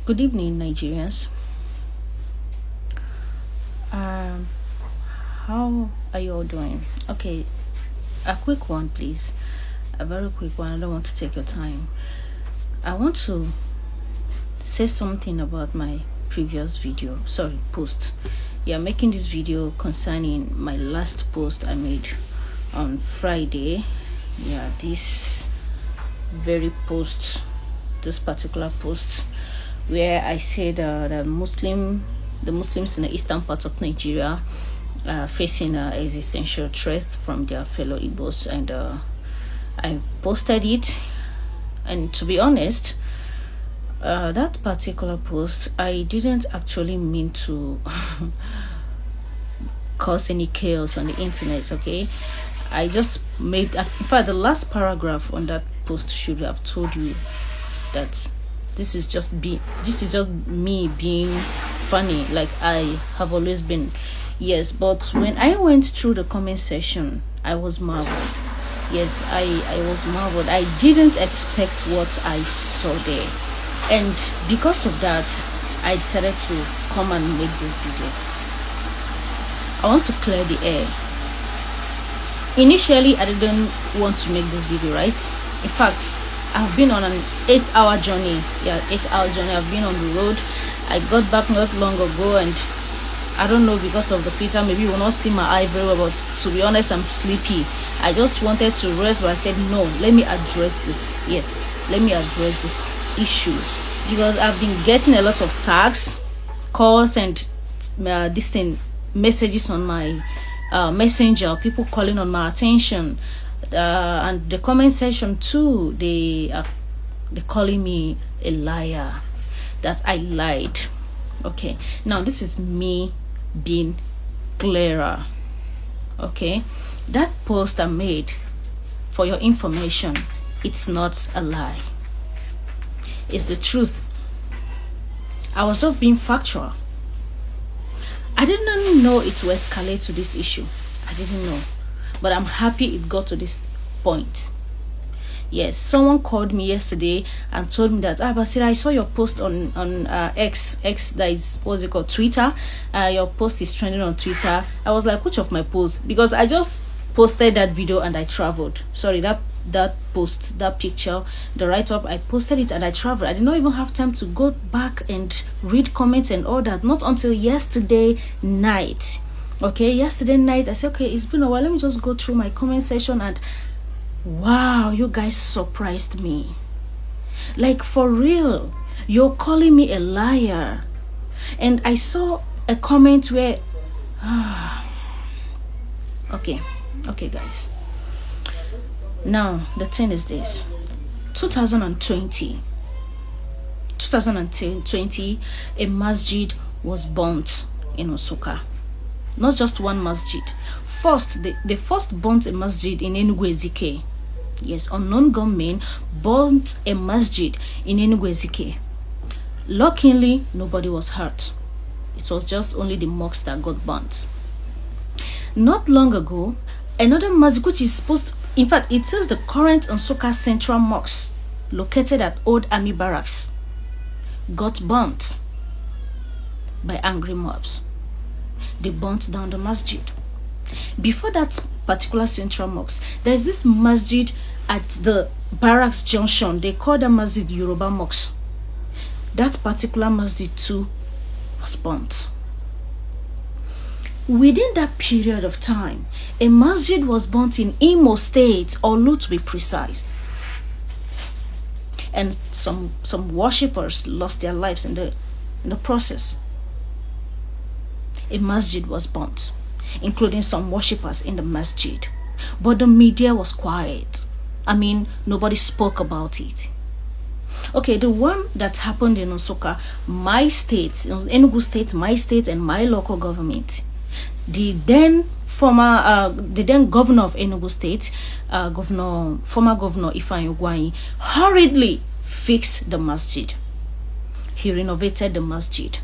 Good evening, Nigerians. Um, how are you all doing? Okay, a quick one, please. A very quick one. I don't want to take your time. I want to say something about my previous video. Sorry, post. Yeah, making this video concerning my last post I made on Friday. Yeah, this particular post where I said the Muslims in the eastern part of Nigeria facing an existential threat from their fellow Igbos, and I posted it. And to be honest, that particular post, I didn't actually mean to cause any chaos on the internet. Okay, I just made, in fact, the last paragraph on that post should have told you that this is just me being funny, like I have always been. Yes, but when I went through the comment section, I was marveled. Yes, I was marveled. I didn't expect what I saw there, and because of that, I decided to come and make this video. I want to clear the air. Initially, I didn't want to make this video, right? In fact, I've been on an 8-hour journey. Yeah, 8-hour journey. I've been on the road. I got back not long ago, and I don't know, because of the filter, maybe you will not see my eye very well, but to be honest, I'm sleepy. I just wanted to rest, but I said, no, let me address this. Yes, let me address this issue, because I've been getting a lot of tags, calls, and messages on my messenger, people calling on my attention, and the comment section too. They're calling me a liar, that I lied. Okay, now this is me being clearer. Okay, that post I made, for your information, it's not a lie, it's the truth. I was just being factual. I didn't know it would escalate to this issue. I didn't know, but I'm happy it got to this point. Yes, someone called me yesterday and told me that, Basira, I saw your post on X, that is, what's it called, Twitter. Your post is trending on Twitter. I was like, which of my posts? Because I just posted that video and I traveled. Sorry, that post, that picture, the write-up, I posted it and I traveled. I did not even have time to go back and read comments and all that, not until yesterday night. Okay, yesterday night I said, okay, it's been a while, let me just go through my comment section, and wow, you guys surprised me. Like, for real, you're calling me a liar. And I saw a comment where okay guys, now the thing is this: 2020, a masjid was burnt in Osaka. Not just one masjid. First, they first burnt a masjid in Enugu Ezike. Yes, unknown gunmen burnt a masjid in Enugu Ezike. Luckily, nobody was hurt. It was just only the mosques that got burnt. Not long ago, another masjid, which is supposed to, in fact, it says the current Nsukka Central Mosque, located at Old Army Barracks, got burnt by angry mobs. They burnt down the masjid. Before that particular central mosque, there's this masjid at the barracks junction. They call the masjid Yoruba Mosque. That particular masjid too was burnt. Within that period of time, a masjid was burnt in Imo State, Olu to be precise, and some worshippers lost their lives in the process. A masjid was burnt, including some worshippers in the masjid, but the media was quiet. I mean, nobody spoke about it. Okay, the one that happened in Osaka, my state, Enugu State, my state, and my local government, the then governor of Enugu State, former governor Ifeanyi Ugwuanyi, hurriedly fixed the masjid. He renovated the masjid.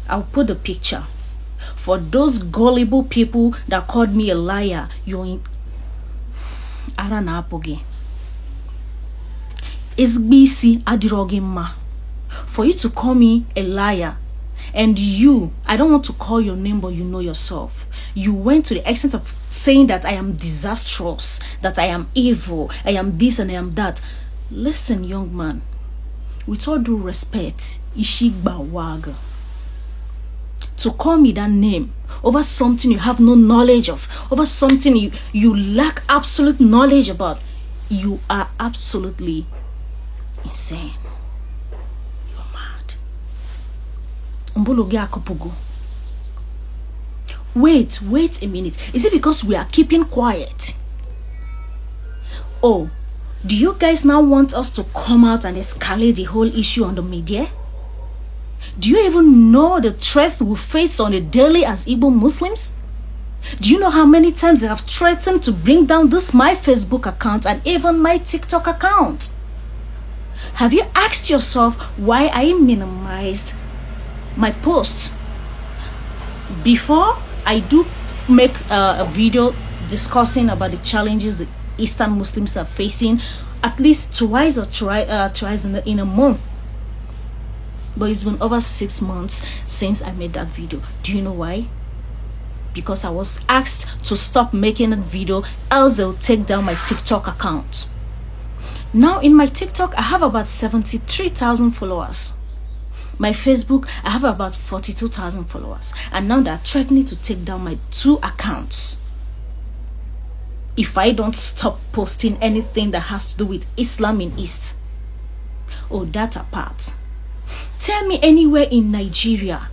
I'll put the picture. For those gullible people that called me a liar, you're in Arana Apoge. Isbisi adirogima. for you to call me a liar. And you, I don't want to call your name, but you know yourself. You went to the extent of saying that I am disastrous, that I am evil, I am this and I am that. Listen, young man, with all due respect, Ishigba Waga, to call me that name over something you have no knowledge of, over something you lack absolute knowledge about, you are absolutely insane. You're mad. Wait a minute. Is it because we are keeping quiet? Oh, do you guys now want us to come out and escalate the whole issue on the media? Do you even know the threat we face on a daily as Igbo Muslims? Do you know how many times they have threatened to bring down this my Facebook account and even my TikTok account? Have you asked yourself why I minimized my posts? Before I do make a video discussing about the challenges the Eastern Muslims are facing, at least twice in a month. But it's been over 6 months since I made that video. Do you know why? Because I was asked to stop making that video, else they'll take down my TikTok account. Now in my TikTok, I have about 73,000 followers. My Facebook, I have about 42,000 followers. And now they're threatening to take down my 2 accounts if I don't stop posting anything that has to do with Islam in East. Oh, that apart. Tell me anywhere in Nigeria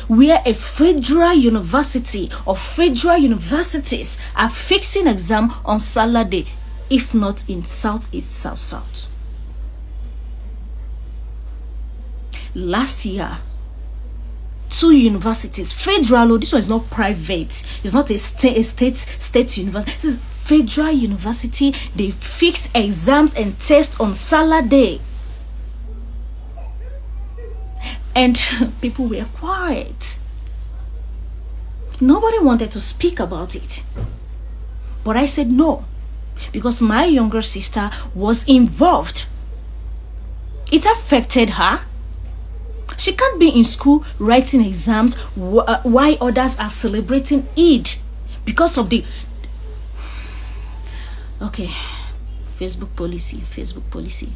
where a federal university or federal universities are fixing exam on Salah Day, if not in Southeast, South. Last year, 2 universities, federal, this one is not private, it's not a state university, this is federal university, they fixed exams and tests on Salah Day. And people were quiet. Nobody wanted to speak about it. But I said no, because my younger sister was involved. It affected her. She can't be in school writing exams while others are celebrating Eid because of the... Okay, Facebook policy.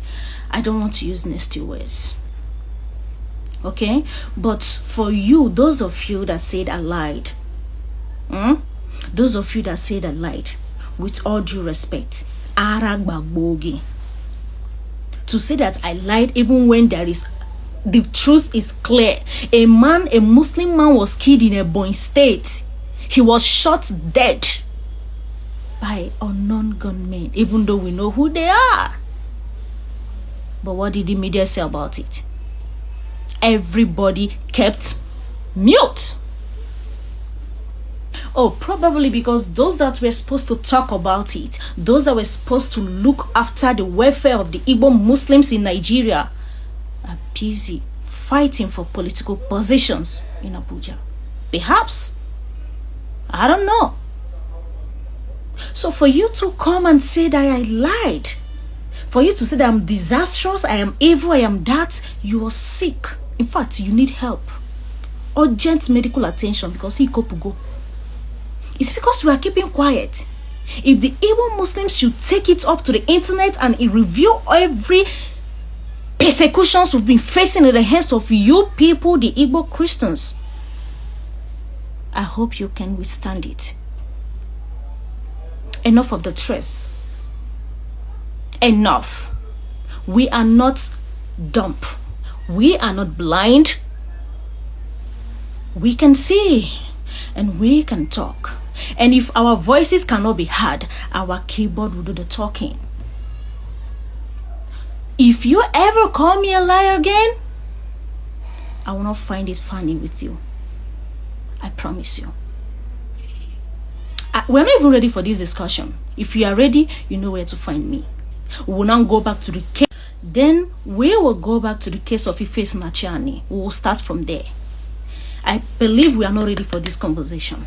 I don't want to use nasty words. Okay, but for you, those of you that said I lied, those of you that said I lied, with all due respect, Aragbabogi, to say that I lied even when the truth is clear. A Muslim man was killed in Ebonyi State. He was shot dead by unknown gunmen, even though we know who they are. But what did the media say about it? Everybody kept mute. Oh, probably because those that were supposed to talk about it, those that were supposed to look after the welfare of the Igbo Muslims in Nigeria, are busy fighting for political positions in Abuja. Perhaps. I don't know. So for you to come and say that I lied, for you to say that I'm disastrous, I am evil, I am that, you are sick. In fact, you need help. Urgent medical attention, because he could go. It's because we are keeping quiet. If the Igbo Muslims should take it up to the internet and review every persecutions we've been facing at the hands of you people, the Igbo Christians, I hope you can withstand it. Enough of the truth. Enough. We are not dumb. We are not blind. We can see and we can talk. And if our voices cannot be heard, our keyboard will do the talking. If you ever call me a liar again, I will not find it funny with you. I promise you. We're not even ready for this discussion. If you are ready, you know where to find me. We will now go back to the case. Then we will go back to the case of Ife Nachiani. We will start from there. I believe we are not ready for this conversation.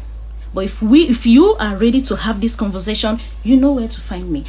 But if you are ready to have this conversation, you know where to find me.